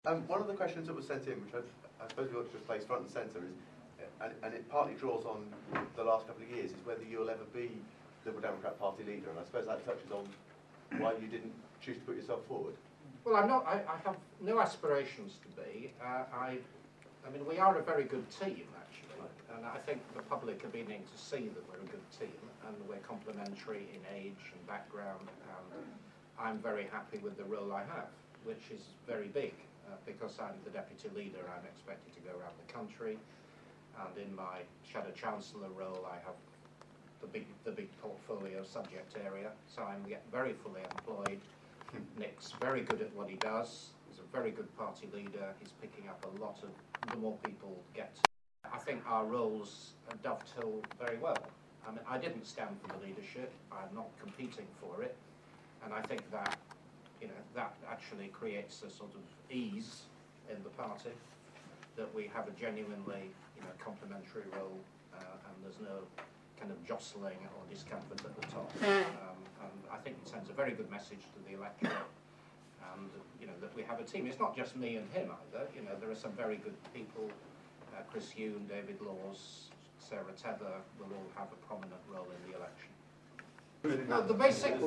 One of the questions that was sent in, which I suppose we ought to just place front and centre, is, and it partly draws on the last couple of years, is whether you'll ever be Liberal Democrat Party leader, and I suppose that touches on why you didn't choose to put yourself forward. Well, I'm not. I have no aspirations to be. I mean, we are a very good team, actually, and I think the public are beginning to see that we're a good team, and we're complementary in age and background, and I'm very happy with the role I have, which is very big. Because I'm the deputy leader, I'm expected to go around the country, and in my Shadow Chancellor role, I have the big portfolio subject area. So I'm very fully employed. Nick's very good at what he does. He's a very good party leader. He's picking up a lot of the more people get. I think our roles dovetail very well. I mean, I didn't stand for the leadership. I'm not competing for it, and I think that. That actually creates a sort of ease in the party, that we have a genuinely, complementary role, and there's no kind of jostling or discomfort at the top. And I think it sends a very good message to the electorate, and that we have a team. It's not just me and him either. There are some very good people. Chris Hume, David Laws, Sarah Tether will all have a prominent role in the election. No, the basic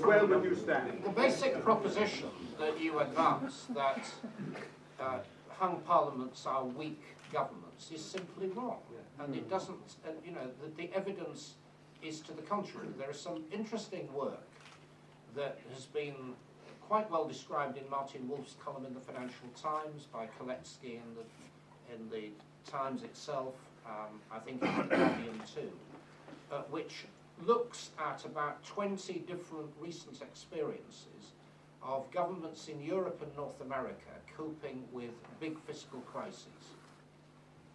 proposition that you advance, that hung parliaments are weak governments, is simply wrong, and it doesn't. The evidence is to the contrary. There is some interesting work that has been quite well described in Martin Wolf's column in the Financial Times, by Koletsky in the Times itself. I think in the Guardian too, which looks at about 20 different recent experiences of governments in Europe and North America coping with big fiscal crises.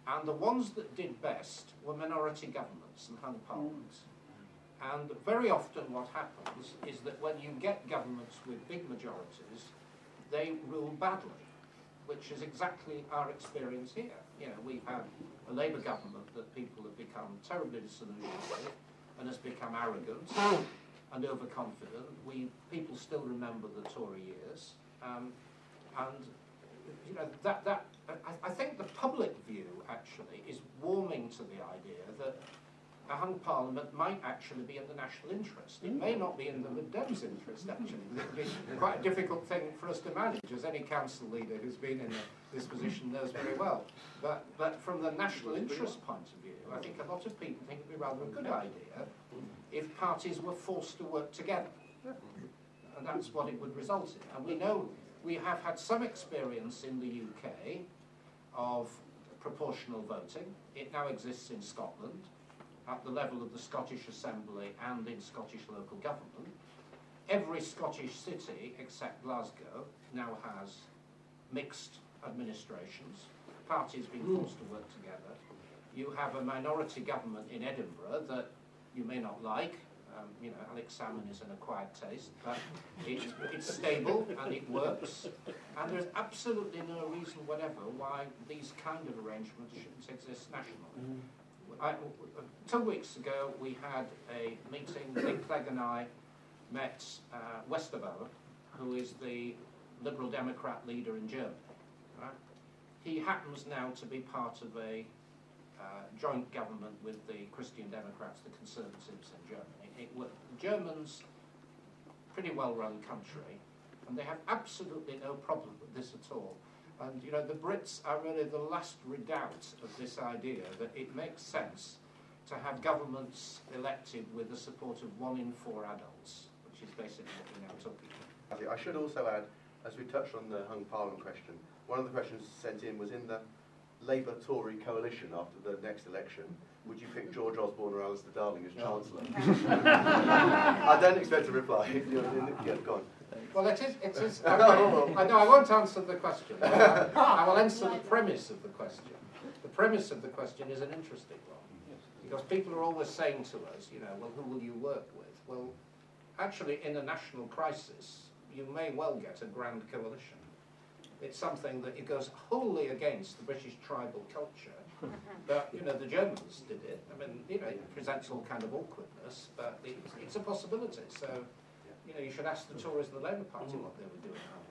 And the ones that did best were minority governments and hung parliaments. And very often what happens is that when you get governments with big majorities, they rule badly, which is exactly our experience here. We've had a Labour government that people have become terribly disillusioned with, and has become arrogant and overconfident. People still remember the Tory years, I think the public view actually is warming to the idea that a hung parliament might actually be in the national interest. It may not be in the Lib Dems' interest, actually. It would be quite a difficult thing for us to manage, as any council leader who's been in this position knows very well. But from the national interest point of view, I think a lot of people think it would be rather a good idea if parties were forced to work together. And that's what it would result in. And we know we have had some experience in the UK of proportional voting. It now exists in Scotland, at the level of the Scottish Assembly and in Scottish local government. Every Scottish city, except Glasgow, now has mixed administrations, parties being forced to work together. You have a minority government in Edinburgh that you may not like. Alex Salmon is an acquired taste, but it's stable and it works. And there's absolutely no reason whatever why these kind of arrangements shouldn't exist nationally. 2 weeks ago, we had a meeting. Nick Clegg and I met Westerwelle, who is the Liberal Democrat leader in Germany. Right? He happens now to be part of a joint government with the Christian Democrats, the Conservatives in Germany. The Germans, pretty well-run country, and they have absolutely no problem with this at all. And the Brits are really the last redoubt of this idea that it makes sense to have governments elected with the support of 1 in 4 adults, which is basically what we're now talking about. I should also add, as we touched on the hung parliament question, one of the questions sent in was, in the Labour-Tory coalition after the next election, would you pick George Osborne or Alistair Darling as Chancellor? I don't expect a reply. Yeah, go on. Well, it is. I know I won't answer the question. I will answer the premise of the question. The premise of the question is an interesting one, because people are always saying to us, well, who will you work with? Well, actually, in a national crisis, you may well get a grand coalition. It's something that it goes wholly against the British tribal culture. But, the Germans did it. I mean, it presents all kind of awkwardness, but it's a possibility. So, you should ask the Tories and the Labour Party what they were doing.